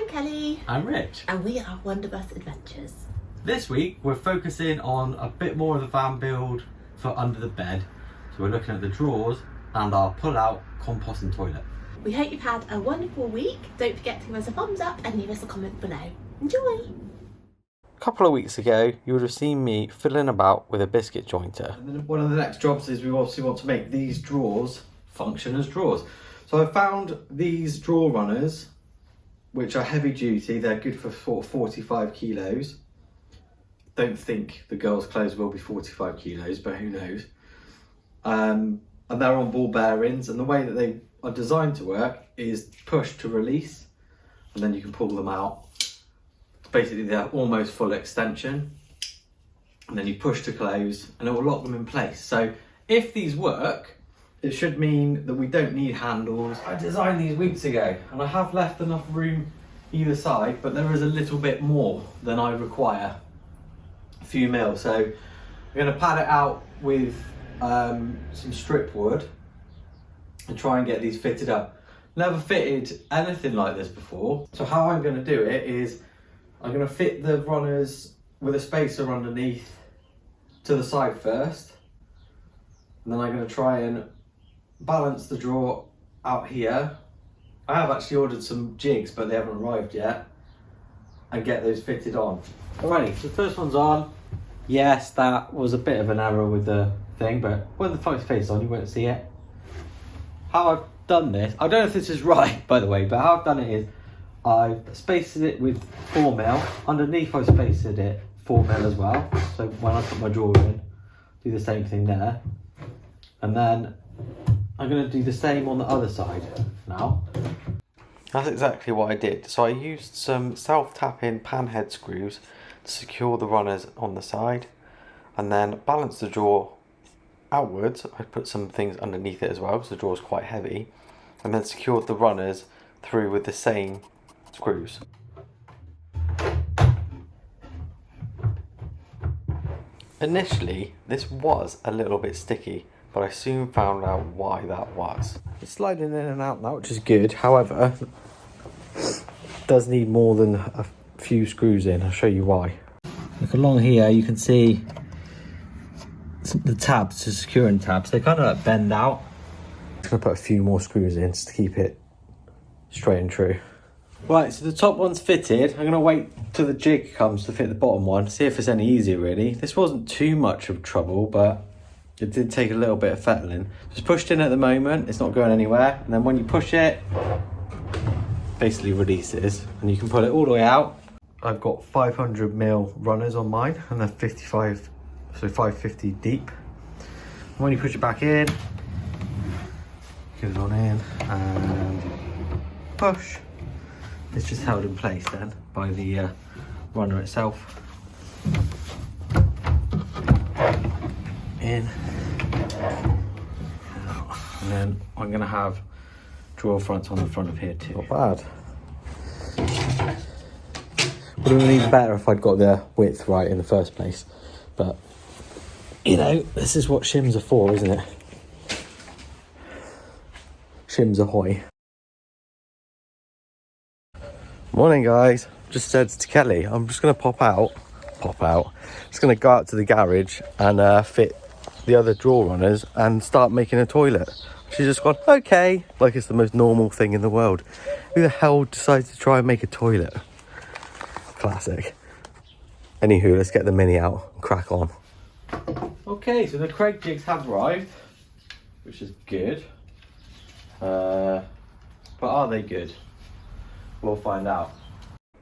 Kelly. I'm Rich. And we are Wonderbus Adventures. This week we're focusing on a bit more of the van build for under the bed. So we're looking at the drawers and our pull-out composting toilet. We hope you've had a wonderful week. Don't forget to give us a thumbs up and leave us a comment below. Enjoy! A couple of weeks ago you would have seen me fiddling about with a biscuit jointer. And then one of the next jobs is we obviously want to make these drawers function as drawers. So I found these drawer runners, which are heavy duty. They're good for 45 kilos. Don't think the girls' clothes will be 45 kilos, but who knows. And they're on ball bearings, and the way that they are designed to work is push to release, and then you can pull them out. Basically, they're almost full extension, and then you push to close, and it will lock them in place. So if these work, it should mean that we don't need handles. I designed these weeks ago, and I have left enough room either side, but there is a little bit more than I require. A few mil. So I'm going to pad it out with some strip wood and try and get these fitted up. Never fitted anything like this before. So how I'm going to do it is I'm going to fit the runners with a spacer underneath to the side first, and then I'm going to try and balance the drawer out here. I have actually ordered some jigs, but they haven't arrived yet, and get those fitted on. Alrighty, so the first one's on. Yes, that was a bit of an error with the thing, but when the face on, you won't see it. How I've done this, I don't know if this is right, by the way, but how I've done it is I've spaced it with 4mm. Underneath I've spaced it 4mm as well. So when I put my drawer in, do the same thing there. And then I'm going to do the same on the other side now. That's exactly what I did. So I used some self-tapping pan head screws to secure the runners on the side, and then balance the drawer outwards. I put some things underneath it as well because the drawer is quite heavy, and then secured the runners through with the same screws. Initially this was a little bit sticky, but I soon found out why that was. It's sliding in and out now, which is good. However, it does need more than a few screws in. I'll show you why. Look along here, you can see the tabs, the securing tabs. They kind of like bend out. I'm gonna put a few more screws in just to keep it straight and true. Right, so the top one's fitted. I'm gonna wait till the jig comes to fit the bottom one, see if it's any easier really. This wasn't too much of trouble, but it did take a little bit of fettling. It's pushed in at the moment, it's not going anywhere. And then when you push it, basically releases, and you can pull it all the way out. I've got 500mm runners on mine, and they're 55, so 550 deep. And when you push it back in, get it on in and push. It's just held in place then by the runner itself. In. And then I'm going to have drawer fronts on the front of here too. Not bad. Would have been even better if I'd got the width right in the first place. But, you know, this is what shims are for, isn't it? Shims ahoy. Morning guys, just said to Kelly, I'm just going to pop out, just going to go out to the garage and fit the other drawer runners and start making a toilet. She's just gone, okay, like it's the most normal thing in the world. Who the hell decides to try and make a toilet? Classic. Anywho, let's get the mini out and crack on. Okay, so the Kregg jigs have arrived, which is good. But are they good? We'll find out.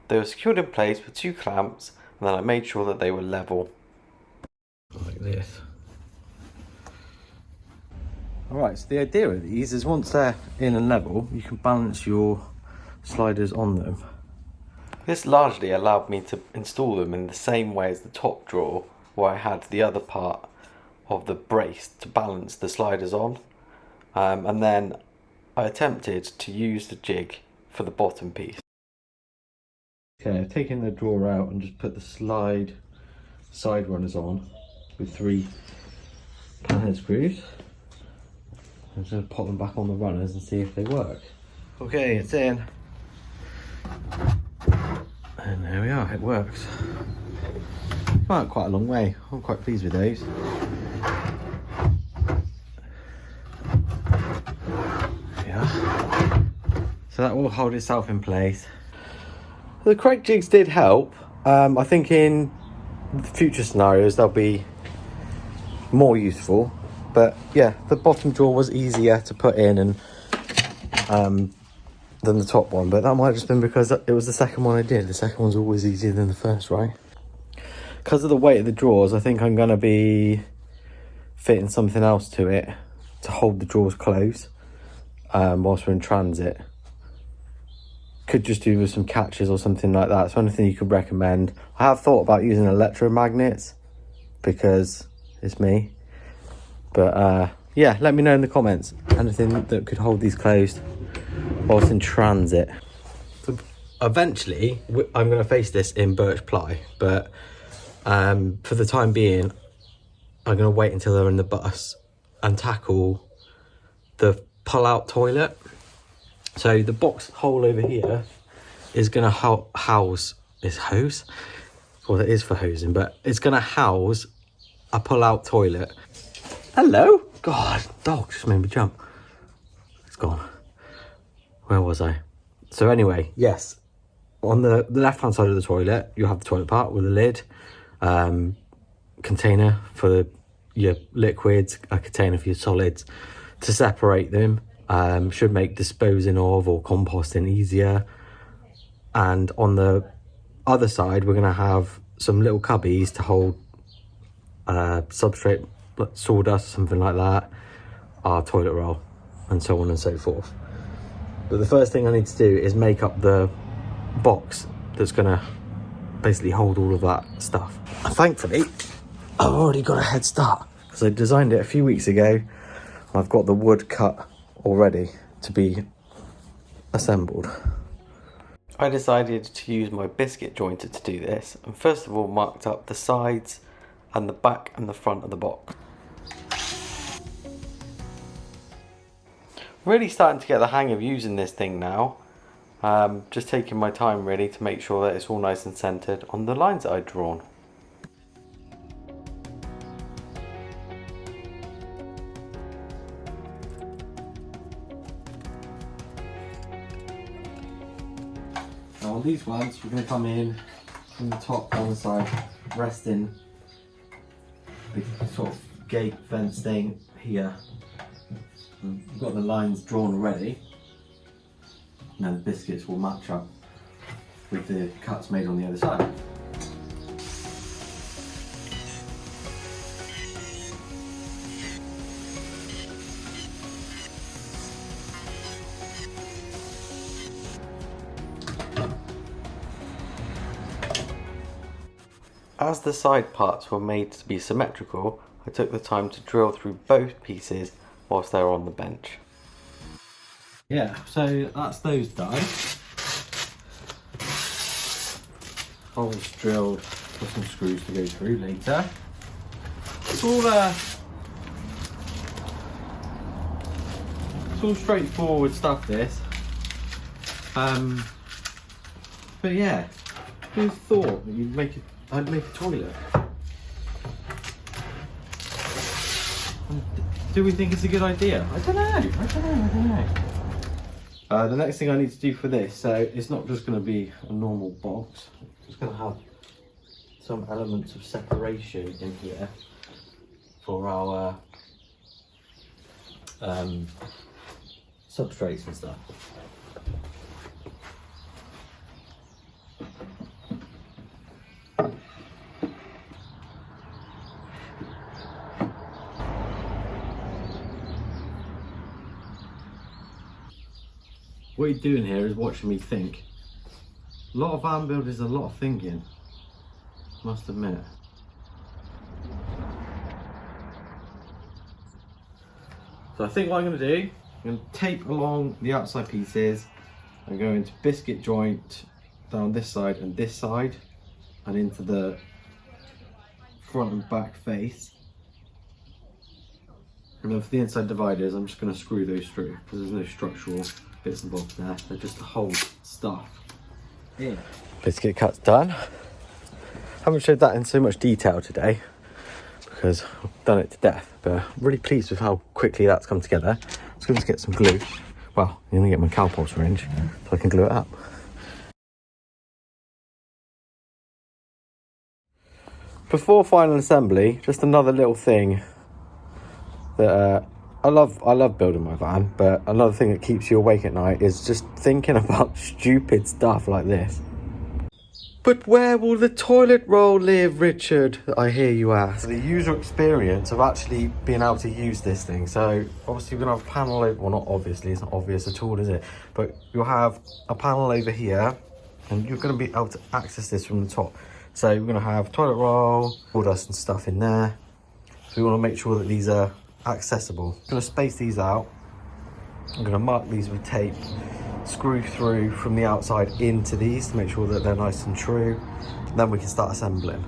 They were secured in place with 2 clamps, and then I made sure that they were level. Like this. Alright, so the idea of these is once they're in and level, you can balance your sliders on them. This largely allowed me to install them in the same way as the top drawer, where I had the other part of the brace to balance the sliders on. And then I attempted to use the jig for the bottom piece. Okay, I've taken the drawer out and just put the side runners on with 3 panhead screws. I'm just going to pop them back on the runners and see if they work. Okay, it's in. And there we are, it works. Well, quite a long way. I'm quite pleased with those. Yeah. So that will hold itself in place. The kregg jigs did help. I think in future scenarios they'll be more useful. But yeah, the bottom drawer was easier to put in and than the top one. But that might have just been because it was the second one I did. The second one's always easier than the first, right? Because of the weight of the drawers, I think I'm going to be fitting something else to it to hold the drawers closed whilst we're in transit. Could just do with some catches or something like that. So anything you could recommend. I have thought about using electromagnets because it's me. But yeah, let me know in the comments anything that could hold these closed whilst in transit. So eventually, I'm going to face this in birch ply, but for the time being, I'm going to wait until they're in the bus and tackle the pull-out toilet. So the box hole over here is going to house this hose. Well, it is for hosing, but it's going to house a pull-out toilet. Hello? God, dog just made me jump. It's gone. Where was I? So anyway, yes. On the left-hand side of the toilet, you have the toilet part with a lid, container for your liquids, a container for your solids. To separate them should make disposing of or composting easier. And on the other side, we're going to have some little cubbies to hold substrate, like sawdust, something like that, our toilet roll, and so on and so forth. But the first thing I need to do is make up the box that's going to basically hold all of that stuff. And thankfully, I've already got a head start because I designed it a few weeks ago. I've got the wood cut already to be assembled. I decided to use my biscuit jointer to do this, and first of all marked up the sides and the back and the front of the box. Really starting to get the hang of using this thing now. Just taking my time really to make sure that it's all nice and centered on the lines that I'd drawn. Now on these ones, we're going to come in from the top on the side, resting the sort of gate fence thing here. We've got the lines drawn already. Now the biscuits will match up with the cuts made on the other side. As the side parts were made to be symmetrical, I took the time to drill through both pieces whilst they were on the bench. Yeah, so that's those done. Holes drilled with some screws to go through later. It's all straightforward stuff, this. But yeah, who thought that I'd make a toilet? Do we think it's a good idea? I don't know. The next thing I need to do for this, so it's not just going to be a normal box. It's going to have some elements of separation in here for our substrates and stuff. What you're doing here is watching me think. A lot of van builders, a lot of thinking, must admit. So I think what I'm going to do, I'm going to tape along the outside pieces. I'm going to biscuit joint down this side, and into the front and back face. And then for the inside dividers, I'm just going to screw those through because there's no structural bits and bobs there. They're just to hold stuff in. biscuit cut's done. Haven't showed that in so much detail today because I've done it to death, but I'm really pleased with how quickly that's come together. I'm just going to get some glue. Well, I'm going to get my compost syringe so I can glue it up. Before final assembly, just another little thing that I love building my van, but another thing that keeps you awake at night is just thinking about stupid stuff like this. But where will the toilet roll live, Richard? I hear you ask. The user experience of actually being able to use this thing. So obviously we're gonna have a panel over, well, not obviously, it's not obvious at all, is it? But you'll have a panel over here and you're gonna be able to access this from the top. So we're gonna have toilet roll, sawdust and stuff in there. So we wanna make sure that these are accessible. I'm gonna space these out. I'm gonna mark these with tape, screw through from the outside into these to make sure that they're nice and true. And then we can start assembling.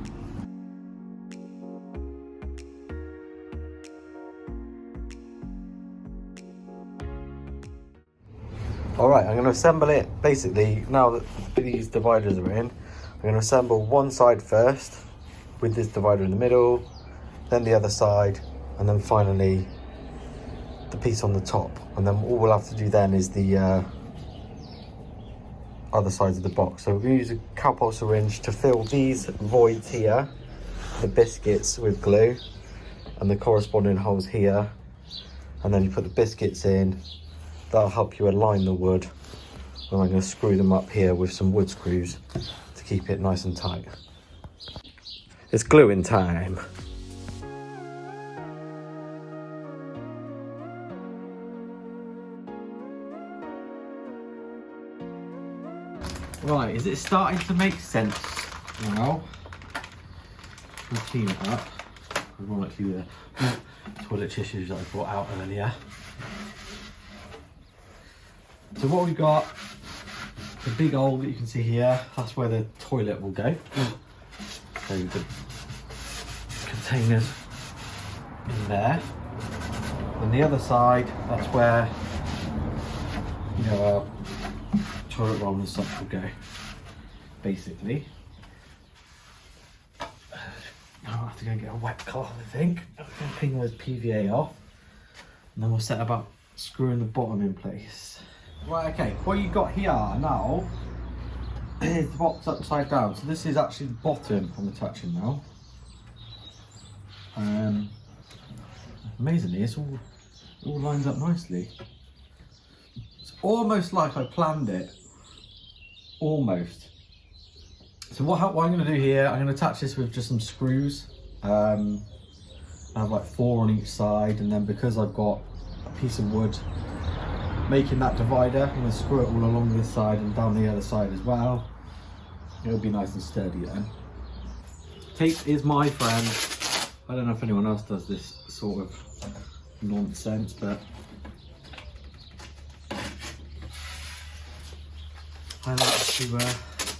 All right, I'm gonna assemble it. Basically, now that these dividers are in, I'm gonna assemble one side first with this divider in the middle, then the other side, and then finally the piece on the top. And then all we'll have to do then is the other sides of the box. So we're going to use a compost syringe to fill these voids here, the biscuits with glue, and the corresponding holes here. And then you put the biscuits in. That'll help you align the wood. And I'm going to screw them up here with some wood screws to keep it nice and tight. It's gluing time. Right, is it starting to make sense now? I'll clean it up. I want to clean the toilet tissues that I brought out earlier. So what we've got, the big hole that you can see here, that's where the toilet will go. So the containers in there. On the other side, that's where, you know, our toilet roll and stuff will go, basically. I'll have to go and get a wet cloth, I think. I'm going to ping those PVA off, and then we'll set about screwing the bottom in place. Right, okay, what you got here now is the box upside down. So this is actually the bottom I'm touching now. Amazingly, it all lines up nicely. It's almost like I planned it. Almost. So what I'm going to do here, I'm going to attach this with just some screws. I have like 4 on each side, and then because I've got a piece of wood making that divider, I'm going to screw it all along this side and down the other side as well. It'll be nice and sturdy then. Tape is my friend. I don't know if anyone else does this sort of nonsense, but I like to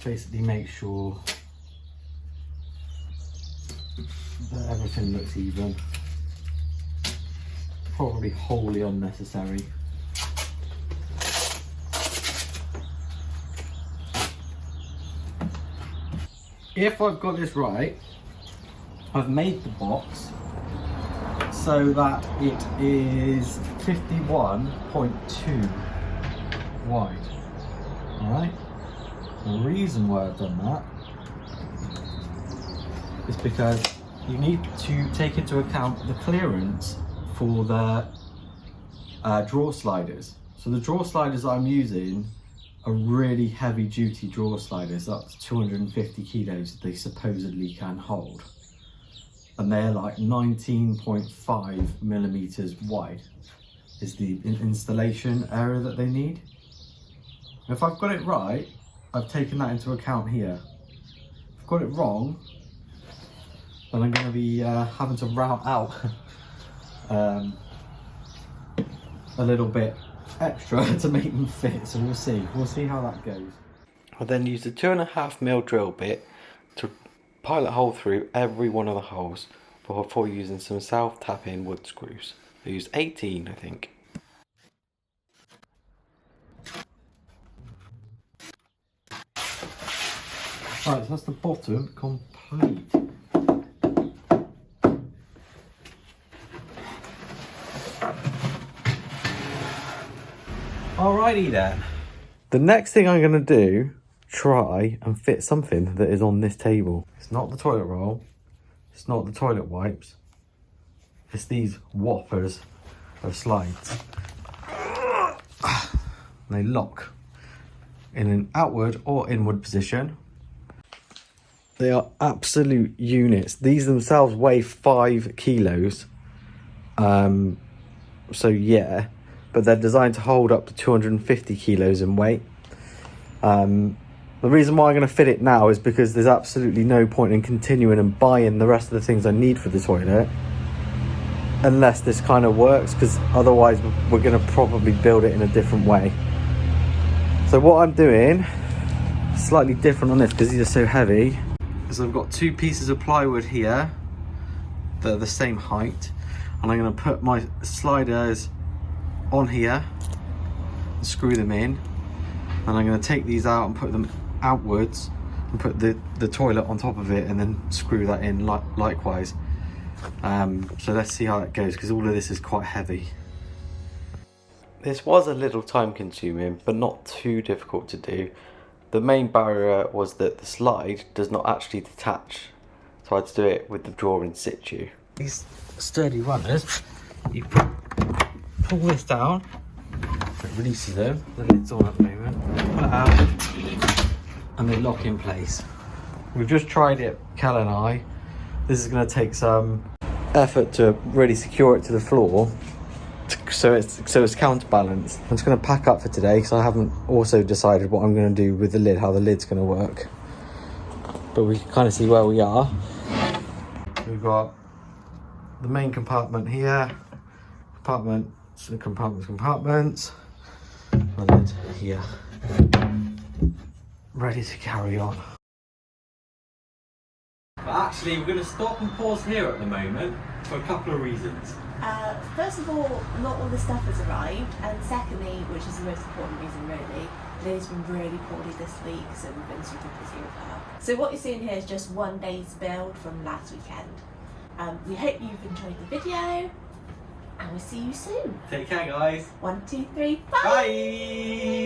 basically make sure that everything looks even. Probably wholly unnecessary. If I've got this right, I've made the box so that it is 51.2 wide. Alright? The reason why I've done that is because you need to take into account the clearance for the drawer sliders. So the drawer sliders I'm using are really heavy duty drawer sliders, up to 250 kilos they supposedly can hold. And they're like 19.5 millimeters wide is the installation area that they need. If I've got it right, I've taken that into account here. If I've got it wrong, then I'm going to be having to route out a little bit extra to make them fit, so we'll see how that goes. I then used a 2.5mm drill bit to pilot hole through every one of the holes before using some self-tapping wood screws. I used 18, I think. Right, so that's the bottom complete. Alrighty then. The next thing I'm going to do, try and fit something that is on this table. It's not the toilet roll. It's not the toilet wipes. It's these whoppers of slides. They lock in an outward or inward position. They are absolute units. These themselves weigh 5 kilos. So yeah, but they're designed to hold up to 250 kilos in weight. The reason why I'm going to fit it now is because there's absolutely no point in continuing and buying the rest of the things I need for the toilet unless this kind of works, because otherwise we're going to probably build it in a different way. So what I'm doing, slightly different on this because these are so heavy, is I've got 2 pieces of plywood here that are the same height, and I'm going to put my sliders on here and screw them in, and I'm going to take these out and put them outwards and put the toilet on top of it and then screw that in likewise. So let's see how that goes, because all of this is quite heavy. This was a little time consuming but not too difficult to do. The main barrier was that the slide does not actually detach, so I had to do it with the drawer in situ. These sturdy runners, you pull this down, it releases them, the lid's on at the moment, pull it out and they lock in place. We've just tried it, Cal and I. This is going to take some effort to really secure it to the floor so it's counterbalanced. I'm just going to pack up for today because I haven't also decided what I'm going to do with the lid, how the lid's going to work. But we can kind of see where we are. We've got the main compartment here, compartments, the lid here, ready to carry on. But actually we're going to stop and pause here at the moment for a couple of reasons. First of all, not all the stuff has arrived, and secondly, which is the most important reason really, Lily's been really poorly this week, so we've been super busy with her. So what you're seeing here is just one day's build from last weekend. We hope you've enjoyed the video, and we'll see you soon. Take care guys. 1, 2, 3, bye! Bye!